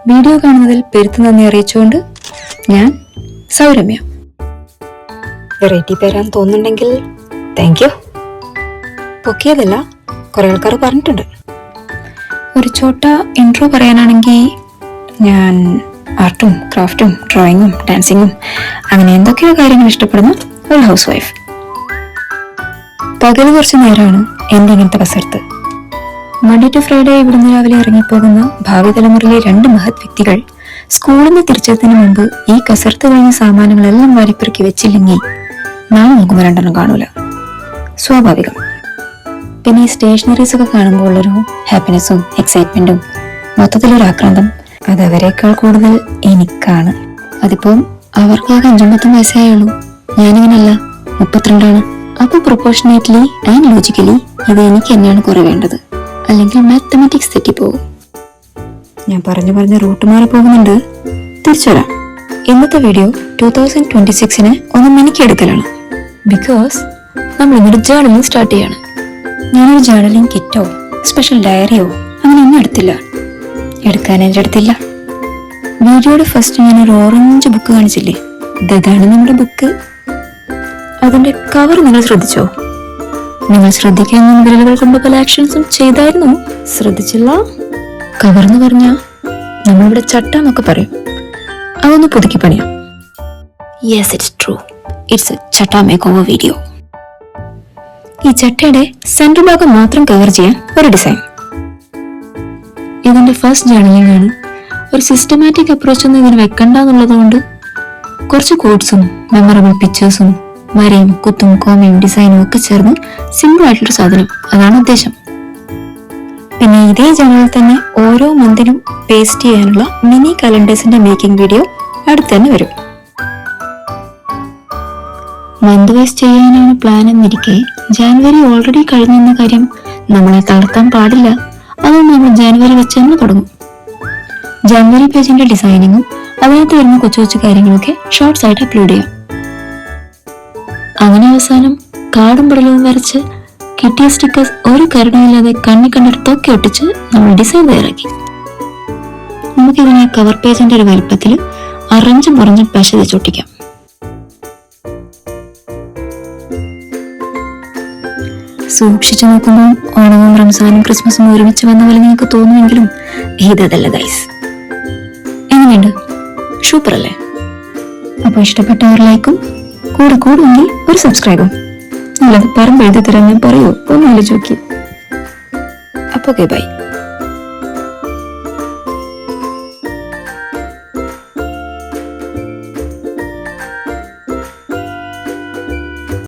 Video കാണുന്നതിൽ പെരുത്തു നന്ദി അറിയിച്ചുകൊണ്ട് ഞാൻ സൗരമ്യ. വെറൈറ്റി പേരാന്ന് തോന്നുന്നുണ്ടെങ്കിൽ താങ്ക് യു. പൊക്കിയതല്ല, കുറെ ആൾക്കാർ പറഞ്ഞിട്ടുണ്ട്. ഒരു ചോട്ട ഇൻട്രോ പറയാനാണെങ്കിൽ ഞാൻ ആർട്ടും ക്രാഫ്റ്റും ഡ്രോയിങ്ങും ഡാൻസിങ്ങും അങ്ങനെ എന്തൊക്കെയോ കാര്യങ്ങൾ ഇഷ്ടപ്പെടുന്ന ഒരു ഹൗസ് വൈഫ്. പകൽ കുറച്ച് നേരമാണ് എൻ്റെ ഇങ്ങനത്തെ കസർത്ത്. മൺഡേ ടു ഫ്രൈഡേ ഇവിടുന്ന് രാവിലെ ഇറങ്ങിപ്പോകുന്ന ഭാവി തലമുറയിലെ 2 മഹത് വ്യക്തികൾ സ്കൂളിൽ നിന്ന് തിരിച്ചെത്തുന്നതിന് മുമ്പ് ഈ കസർത്ത് കഴിഞ്ഞ സാമാനങ്ങളെല്ലാം വാരിപ്പെറുക്കി വെച്ചില്ലെങ്കിൽ നാളെ നോക്കുമ്പോൾ 2 കാണൂല. സ്വാഭാവികം. പിന്നെ ഈ സ്റ്റേഷനറീസ് ഒക്കെ കാണുമ്പോൾ ഉള്ളൊരു ഹാപ്പിനെസ്സും എക്സൈറ്റ്മെന്റും മൊത്തത്തിലൊരു ആക്രാന്തം അത് അവരെക്കാൾ കൂടുതൽ എനിക്കാണ്. അതിപ്പം അവർക്കാകെ 59 വയസ്സായുള്ളൂ, ഞാനിങ്ങനല്ല, 32. അപ്പൊ പ്രൊപ്പോർഷനേറ്റ്ലി ആൻഡ് ലോജിക്കലി ഇത് എനിക്ക് തന്നെയാണ് കുറെ വേണ്ടത്, അല്ലെങ്കിൽ മാത്തമാറ്റിക്സ് തെറ്റിപ്പോകും. ഞാൻ പറഞ്ഞു റൂട്ട് മാറി പോകുന്നുണ്ട്. തിരിച്ചു വരാം. ഇന്നത്തെ വീഡിയോ 2026 ഒന്ന് മിനിക്കെടുക്കലാണ്. ബിക്കോസ് നമ്മൾ ഇന്നൊരു ജേർണലിംഗ് സ്റ്റാർട്ട് ചെയ്യാണ്. ഞാനൊരു ജേർണലിംഗ് കിറ്റോ സ്പെഷ്യൽ ഡയറിയോ അങ്ങനെ ഒന്നും എടുക്കാൻ എൻ്റെ അടുത്തില്ല. വീഡിയോയുടെ ഫസ്റ്റ് ഞാനൊരു ഓറഞ്ച് ബുക്ക് കാണിച്ചില്ലേ, ഇതാണ് നമ്മുടെ ബുക്ക്. അതിന്റെ കവർ നിങ്ങൾ ശ്രദ്ധിച്ചോ? നിങ്ങൾ ശ്രദ്ധിക്കാൻ വിരലുകൾ കൊണ്ട് പല ആക്ഷൻസും ചെയ്തായിരുന്നു, ശ്രദ്ധിച്ചില്ല? കവർ എന്ന് പറഞ്ഞാ നമ്മളിവിടെ ചട്ടാന്നൊക്കെ പറയും, അതൊന്ന് പുതുക്കി പണിയാം. Yes, it's true, it's a chatta makeover video. ഈ ചട്ടയുടെ സെൻട്രൽ ഭാഗം മാത്രം കവർ ചെയ്യാൻ ഒരു ഡിസൈൻ. ഇതിന്റെ ഫസ്റ്റ് ജേർണലിംഗ് ആണ്. ഒരു സിസ്റ്റമാറ്റിക് അപ്രോച്ച് ഒന്നും ഇതിന് വെക്കണ്ടെന്നുള്ളത് കൊണ്ട് കുറച്ച് കോഡ്സും മെമ്മറബിൾ പിക്ചേഴ്സും വരയും കുത്തും കോമയും ഡിസൈനും ഒക്കെ ചേർന്ന് സിമ്പിൾ ആയിട്ടുള്ളൊരു സാധനം, അതാണ് ഉദ്ദേശം. പിന്നെ ഇതേ ജേർണലിൽ തന്നെ ഓരോ മന്തിനും പേസ്റ്റ് ചെയ്യാനുള്ള മിനി കലണ്ടേഴ്സിന്റെ മേക്കിംഗ് വീഡിയോ അടുത്ത് തന്നെ വരും. മന്ത് വൈസ് ചെയ്യാനാണ് പ്ലാൻ എന്നിരിക്കെ ജാനുവരി ഓൾറെഡി കഴിഞ്ഞെന്ന കാര്യം നമ്മളെ തളർത്താൻ പാടില്ല. അതുകൊണ്ട് നമ്മൾ ജാനുവരി വെച്ച് തന്നെ തുടങ്ങും. ജാനുവരി പേജിന്റെ ഡിസൈനിങ്ങും അതിനകത്ത് വരുന്ന കൊച്ചു കാര്യങ്ങളൊക്കെ ഷോർട്സ് ആയിട്ട് അപ്ലോഡ് ചെയ്യാം. അങ്ങനെ അവസാനം കാടും പടലവും വരച്ച് കിട്ടിയ സ്റ്റിക്കേഴ്സ് ഒരു കരുണയില്ലാതെ കണ്ണിടത്തൊക്കെ ഒട്ടിച്ച് നമ്മൾ ഡിസൈൻ തയ്യാറാക്കി. നമുക്കിതിനെ കവർ പേജിന്റെ ഒരു വലുപ്പത്തിൽ അറഞ്ചും പുറഞ്ഞും പശ വെച്ചൊട്ടിക്കാം. സൂക്ഷിച്ചു നോക്കുമ്പോൾ ഓണവും റംസാനും ക്രിസ്മസും ഒരുമിച്ച് വന്ന പോലെ നിങ്ങൾക്ക് തോന്നുമെങ്കിലും ഇതല്ല ഗൈസ്. എങ്ങനെയുണ്ട്? സൂപ്പർ അല്ലേ? അപ്പോൾ ഇഷ്ടപ്പെട്ടവർ ലൈക്കും കൂടുമെങ്കിൽ ഒരു സബ്സ്ക്രൈബും. നല്ലത് പറമ്പെഴുതി തരാൻ ഞാൻ പറയൂ, ഒന്ന് ആലോചിച്ച് നോക്കി. അപ്പോൾ ഓക്കെ, ബൈ.